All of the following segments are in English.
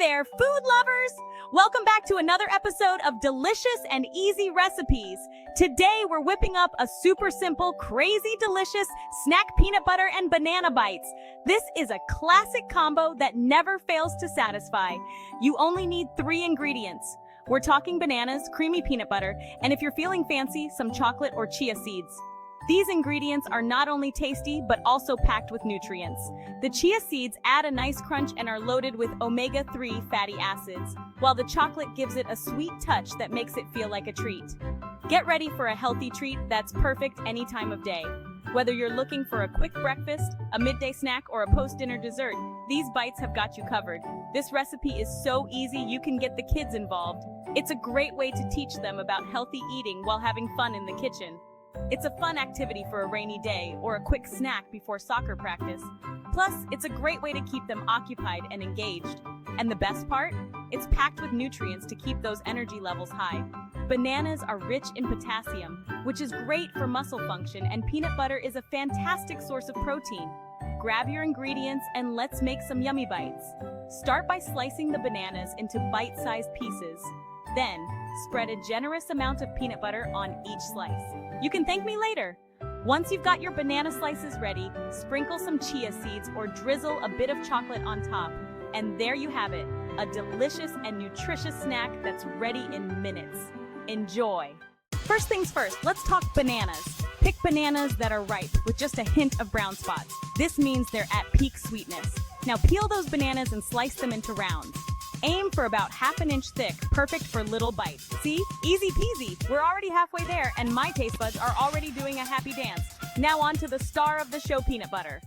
there, food lovers! Welcome back to another episode of Delicious and Easy Recipes. Today, we're whipping up a super simple, crazy delicious snack peanut butter and banana bites. This is a classic combo that never fails to satisfy. You only need 3 ingredients. We're talking bananas, creamy peanut butter, and if you're feeling fancy, some chocolate or chia seeds. These ingredients are not only tasty, but also packed with nutrients. The chia seeds add a nice crunch and are loaded with omega-3 fatty acids, while the chocolate gives it a sweet touch that makes it feel like a treat. Get ready for a healthy treat that's perfect any time of day. Whether you're looking for a quick breakfast, a midday snack, or a post-dinner dessert, these bites have got you covered. This recipe is so easy you can get the kids involved. It's a great way to teach them about healthy eating while having fun in the kitchen. It's a fun activity for a rainy day or a quick snack before soccer practice. Plus, it's a great way to keep them occupied and engaged. And the best part? It's packed with nutrients to keep those energy levels high. Bananas are rich in potassium, which is great for muscle function, and peanut butter is a fantastic source of protein. Grab your ingredients and let's make some yummy bites. Start by slicing the bananas into bite-sized pieces. Then, spread a generous amount of peanut butter on each slice. You can thank me later. Once you've got your banana slices ready, sprinkle some chia seeds or drizzle a bit of chocolate on top. And there you have it, a delicious and nutritious snack that's ready in minutes. Enjoy! First things first, let's talk bananas. Pick bananas that are ripe with just a hint of brown spots. This means they're at peak sweetness. Now peel those bananas and slice them into rounds. Aim for about ½ an inch thick, perfect for little bites. See? Easy peasy. We're already halfway there, and my taste buds are already doing a happy dance. Now on to the star of the show, peanut butter.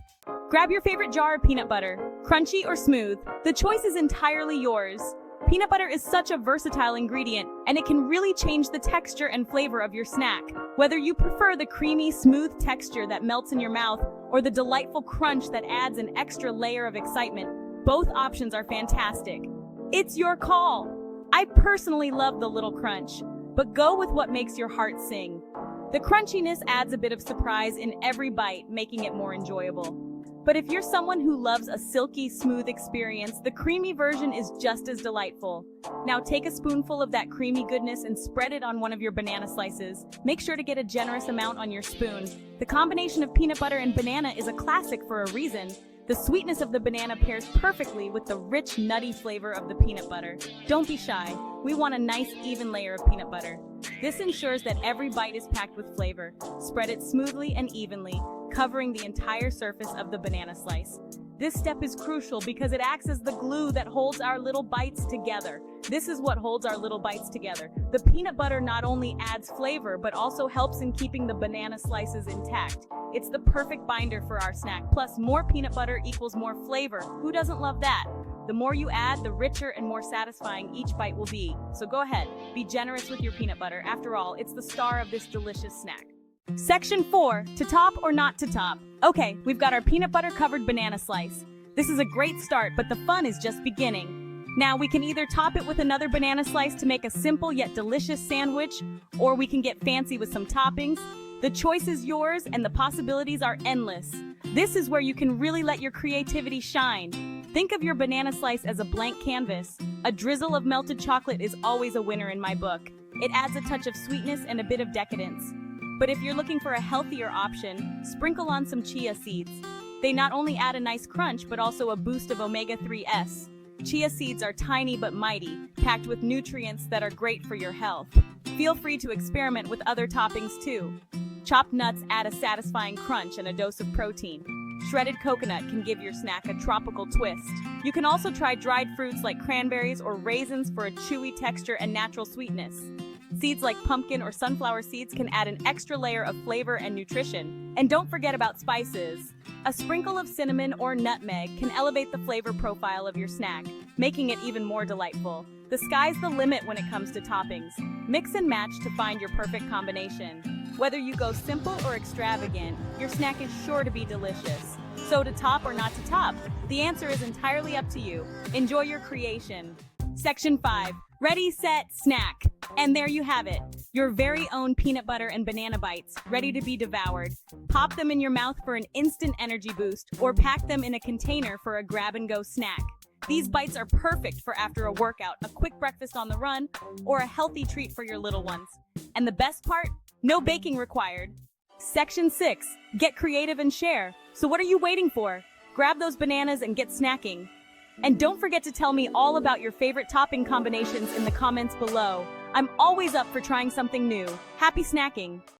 Grab your favorite jar of peanut butter, crunchy or smooth. The choice is entirely yours. Peanut butter is such a versatile ingredient, and it can really change the texture and flavor of your snack. Whether you prefer the creamy, smooth texture that melts in your mouth, or the delightful crunch that adds an extra layer of excitement, both options are fantastic. It's your call. I personally love the little crunch, but go with what makes your heart sing. The crunchiness adds a bit of surprise in every bite, making it more enjoyable. But if you're someone who loves a silky, smooth experience, the creamy version is just as delightful. Now take a spoonful of that creamy goodness and spread it on one of your banana slices. Make sure to get a generous amount on your spoon. The combination of peanut butter and banana is a classic for a reason. The sweetness of the banana pairs perfectly with the rich, nutty flavor of the peanut butter. Don't be shy. We want a nice, even layer of peanut butter. This ensures that every bite is packed with flavor. Spread it smoothly and evenly, covering the entire surface of the banana slice. This step is crucial because it acts as the glue that holds our little bites together. This is what holds our little bites together. The peanut butter not only adds flavor, but also helps in keeping the banana slices intact. It's the perfect binder for our snack. Plus, more peanut butter equals more flavor. Who doesn't love that? The more you add, the richer and more satisfying each bite will be. So go ahead, be generous with your peanut butter. After all, it's the star of this delicious snack. Section 4, to top or not to top. Okay, we've got our peanut butter covered banana slice. This is a great start, but the fun is just beginning. Now we can either top it with another banana slice to make a simple yet delicious sandwich, or we can get fancy with some toppings. The choice is yours and the possibilities are endless. This is where you can really let your creativity shine. Think of your banana slice as a blank canvas. A drizzle of melted chocolate is always a winner in my book. It adds a touch of sweetness and a bit of decadence. But if you're looking for a healthier option, sprinkle on some chia seeds. They not only add a nice crunch, but also a boost of omega-3s. Chia seeds are tiny but mighty, packed with nutrients that are great for your health. Feel free to experiment with other toppings too. Chopped nuts add a satisfying crunch and a dose of protein. Shredded coconut can give your snack a tropical twist. You can also try dried fruits like cranberries or raisins for a chewy texture and natural sweetness. Seeds like pumpkin or sunflower seeds can add an extra layer of flavor and nutrition. And don't forget about spices. A sprinkle of cinnamon or nutmeg can elevate the flavor profile of your snack, making it even more delightful. The sky's the limit when it comes to toppings. Mix and match to find your perfect combination. Whether you go simple or extravagant, your snack is sure to be delicious. So to top or not to top? The answer is entirely up to you. Enjoy your creation. Section 5. Ready, set, snack. And there you have it, your very own peanut butter and banana bites, ready to be devoured. Pop them in your mouth for an instant energy boost, or pack them in a container for a grab-and-go snack. These bites are perfect for after a workout, a quick breakfast on the run, or a healthy treat for your little ones. And the best part? No baking required. Section 6. Get creative and share. So what are you waiting for? Grab those bananas and get snacking. And don't forget to tell me all about your favorite topping combinations in the comments below. I'm always up for trying something new. Happy snacking!